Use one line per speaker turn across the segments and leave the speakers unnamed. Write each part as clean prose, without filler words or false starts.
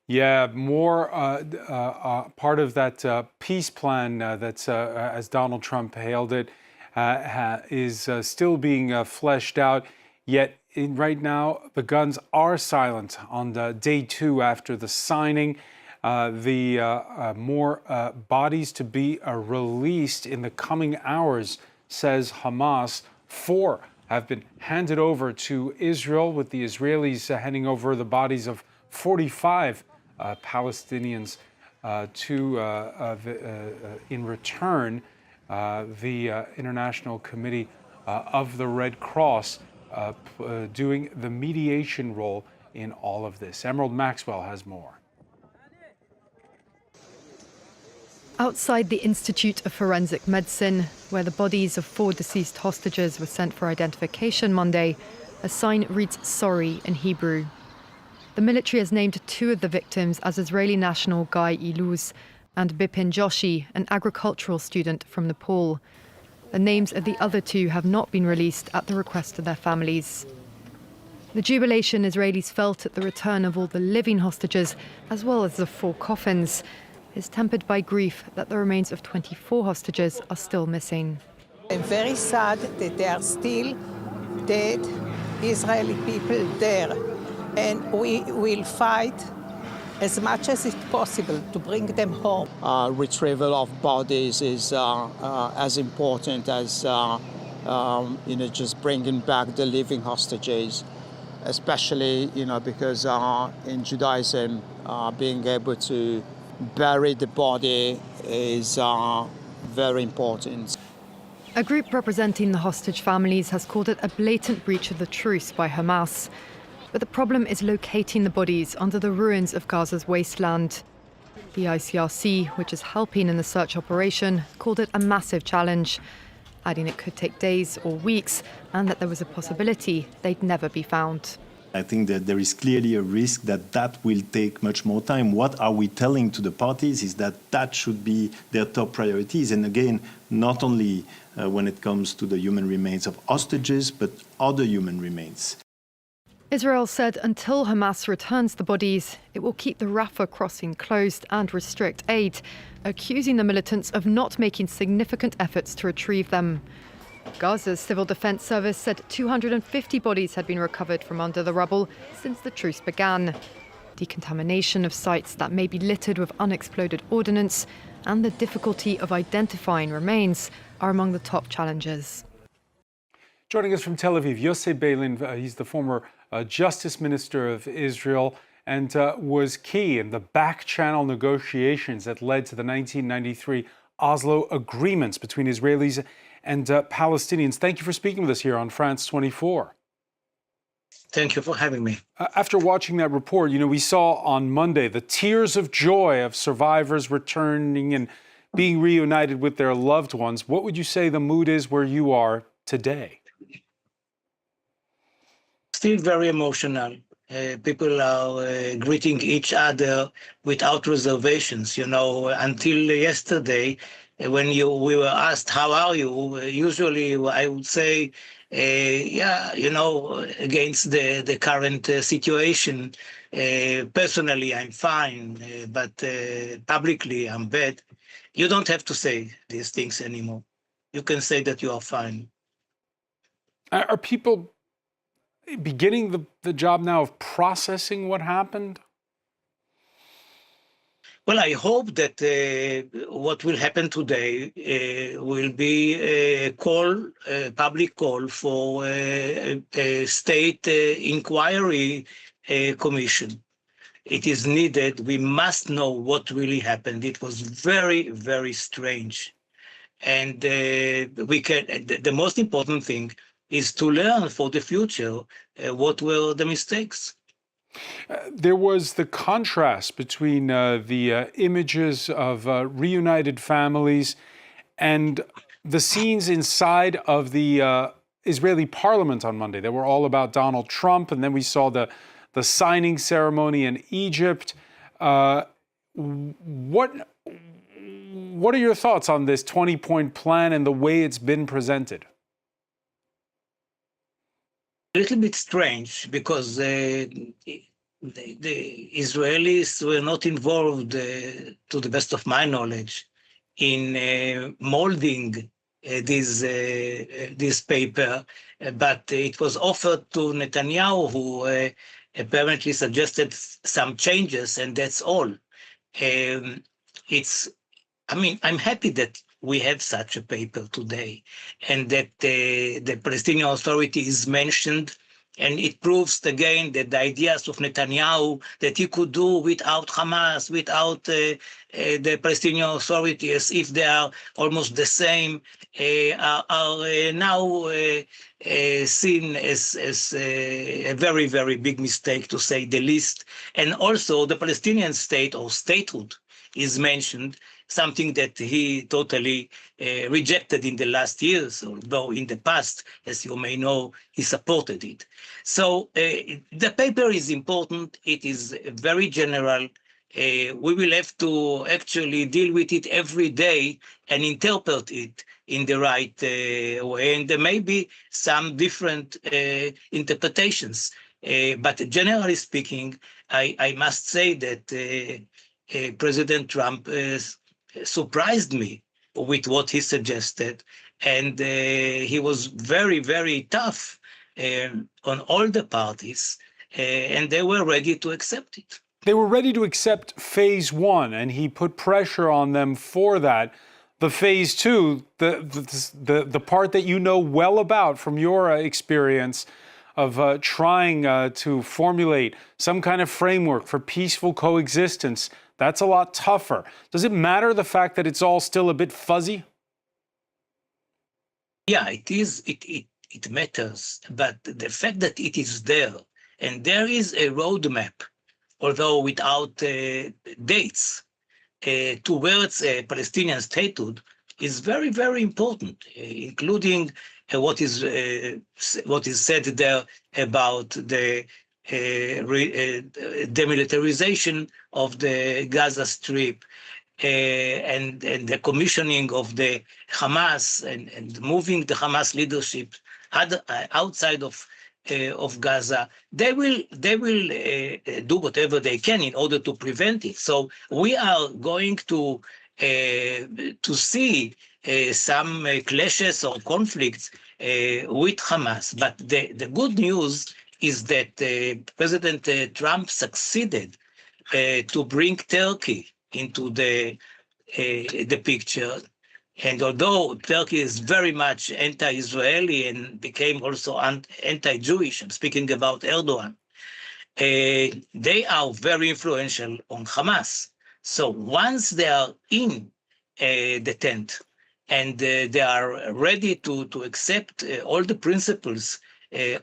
Yeah, more part of that peace plan that's, as Donald Trump hailed it, is still being fleshed out. Yet, right now, the guns are silent on day 2 after the signing. More bodies to be released in the coming hours, says Hamas. 4 have been handed over to Israel, with the Israelis handing over the bodies of 45 Palestinians in return. The International Committee of the Red Cross doing the mediation role in all of this. Emerald Maxwell has more.
Outside the Institute of Forensic Medicine, where the bodies of 4 deceased hostages were sent for identification Monday, a sign reads "Sorry" in Hebrew. The military has named 2 of the victims as Israeli national Guy Iluz and Bipin Joshi, an agricultural student from Nepal. The names of the other 2 have not been released at the request of their families. The jubilation Israelis felt at the return of all the living hostages, as well as the 4 coffins, is tempered by grief that the remains of 24 hostages are still missing.
I'm very sad that there are still dead Israeli people there, and we will fight as much as it's possible to bring them home.
Retrieval of bodies is as important as just bringing back the living hostages, especially because in Judaism, being able to bury the body is very important.
A group representing the hostage families has called it a blatant breach of the truce by Hamas. But the problem is locating the bodies under the ruins of Gaza's wasteland. The ICRC, which is helping in the search operation, called it a massive challenge, adding it could take days or weeks and that there was a possibility they'd never be found.
I think that there is clearly a risk that will take much more time. What are we telling to the parties is that should be their top priorities. And again, not only when it comes to the human remains of hostages, but other human remains.
Israel said until Hamas returns the bodies, it will keep the Rafah crossing closed and restrict aid, accusing the militants of not making significant efforts to retrieve them. Gaza's Civil Defense Service said 250 bodies had been recovered from under the rubble since the truce began. Decontamination of sites that may be littered with unexploded ordnance and the difficulty of identifying remains are among the top challenges.
Joining us from Tel Aviv, Yossi Beilin, he's the former Justice Minister of Israel and was key in the back-channel negotiations that led to the 1993 Oslo agreements between Israelis and Palestinians. Thank you for speaking with us here on France 24.
Thank you for having me.
After watching that report, we saw on Monday the tears of joy of survivors returning and being reunited with their loved ones. What would you say the mood is where you are today?
Still very emotional. People are greeting each other without reservations. Until yesterday, when we were asked, how are you? Usually I would say, against the current situation. Personally, I'm fine, but publicly, I'm bad. You don't have to say these things anymore. You can say that you are fine.
Are people beginning the job now of processing what happened?
Well, I hope that what will happen today will be a public call for a state inquiry commission. It is needed. We must know what really happened. It was very, very strange. And the most important thing is to learn for the future what were the mistakes.
There was the contrast between the images of reunited families and the scenes inside of the Israeli parliament on Monday. They were all about Donald Trump, and then we saw the signing ceremony in Egypt. What are your thoughts on this 20-point plan and the way it's been presented?
A little bit strange because the Israelis were not involved, to the best of my knowledge, in molding this paper, but it was offered to Netanyahu, who apparently suggested some changes, and that's all. I'm happy that we have such a paper today, and that the Palestinian Authority is mentioned, and it proves again that the ideas of Netanyahu that he could do without Hamas, without the Palestinian Authority, as if they are almost the same, are now seen as a very, very big mistake, to say the least. And also the Palestinian state or statehood is mentioned, something that he totally rejected in the last years, although in the past, as you may know, he supported it. So the paper is important. It is very general. We will have to actually deal with it every day and interpret it in the right way. And there may be some different interpretations. But generally speaking, I must say that President Trump surprised me with what he suggested, and he was very, very tough on all the parties, and they were ready to accept it.
They were ready to accept phase one, and he put pressure on them for that. The phase two, the part that you know well about from your experience of trying to formulate some kind of framework for peaceful coexistence, that's a lot tougher. Does it matter, the fact that it's all still a bit fuzzy?
Yeah, it is. It matters. But the fact that it is there, and there is a roadmap, although without dates, towards a Palestinian statehood, is very, very important, including what is said there about the demilitarization of the Gaza Strip, and the commissioning of the Hamas, and moving the Hamas leadership outside of Gaza. They will do whatever they can in order to prevent it. So we are going to see some clashes or conflicts with Hamas. But the good news is that President Trump succeeded to bring Turkey into the picture. And although Turkey is very much anti-Israeli and became also anti-Jewish, I'm speaking about Erdogan, they are very influential on Hamas. So once they are in the tent and they are ready to accept all the principles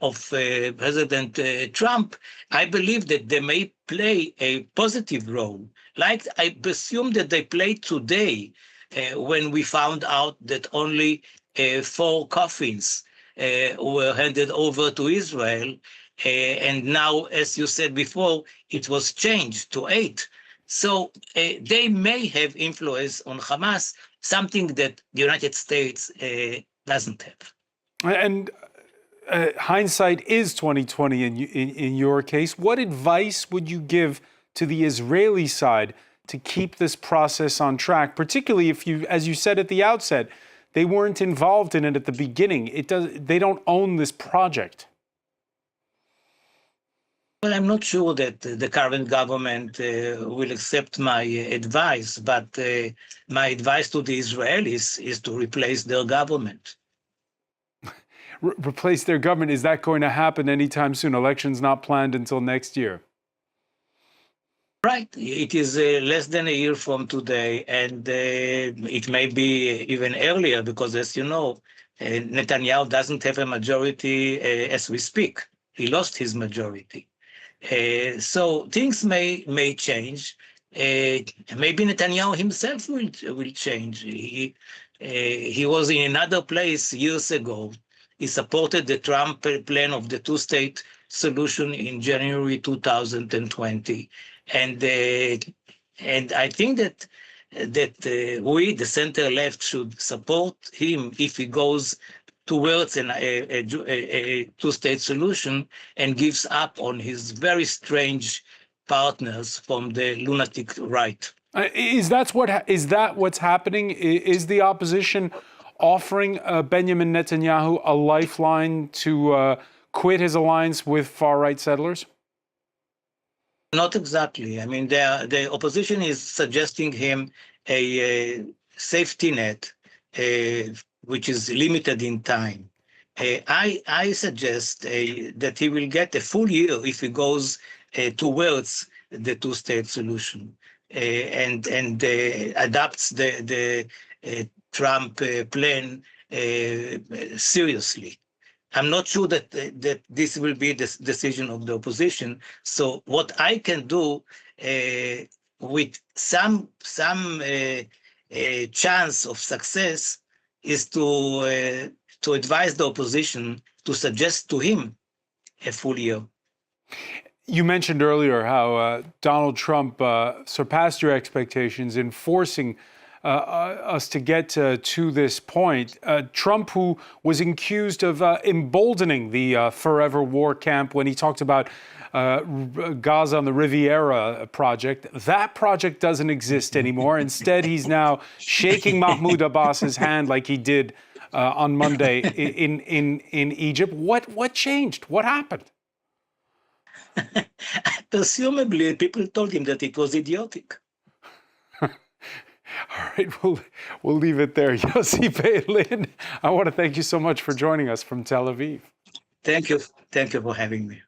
of President Trump, I believe that they may play a positive role, like I presume that they play today, when we found out that only 4 coffins were handed over to Israel. And now, as you said before, it was changed to 8. So they may have influence on Hamas, something that the United States doesn't have.
And hindsight is 2020 in your case. What advice would you give to the Israeli side to keep this process on track, particularly if you, as you said at the outset, they weren't involved in it at the beginning? They don't own this project.
Well, I'm not sure that the current government will accept my advice, but my advice to the Israelis is to replace their government.
Replace their government? Is that going to happen anytime soon? Election's not planned until next year.
Right. It is less than a year from today, and it may be even earlier because, as you know, Netanyahu doesn't have a majority as we speak. He lost his majority. So things may change. Maybe Netanyahu himself will change. He was in another place years ago. He supported the Trump plan of the 2-state solution in January 2020. And I think that we, the center left, should support him if he goes towards a two-state solution and gives up on his very strange partners from the lunatic right.
Is that what's happening? Is the opposition offering Benjamin Netanyahu a lifeline to quit his alliance with far-right settlers?
Not exactly. I mean, the opposition is suggesting him a safety net, which is limited in time. I suggest that he will get a full year if he goes towards the two-state solution and adopts the Trump plan seriously. I'm not sure that this will be the decision of the opposition. So what I can do with some chance of success is to advise the opposition to suggest to him a full year.
You mentioned earlier how Donald Trump surpassed your expectations in forcing us to get to this point. Trump, who was accused of emboldening the forever war camp when he talked about Gaza on the Riviera project. That project doesn't exist anymore. Instead, he's now shaking Mahmoud Abbas's hand like he did on Monday in Egypt. What changed? What happened?
Presumably, people told him that it was idiotic.
All right, we'll leave it there. Yossi Beilin, I want to thank you so much for joining us from Tel Aviv.
Thank you for having me.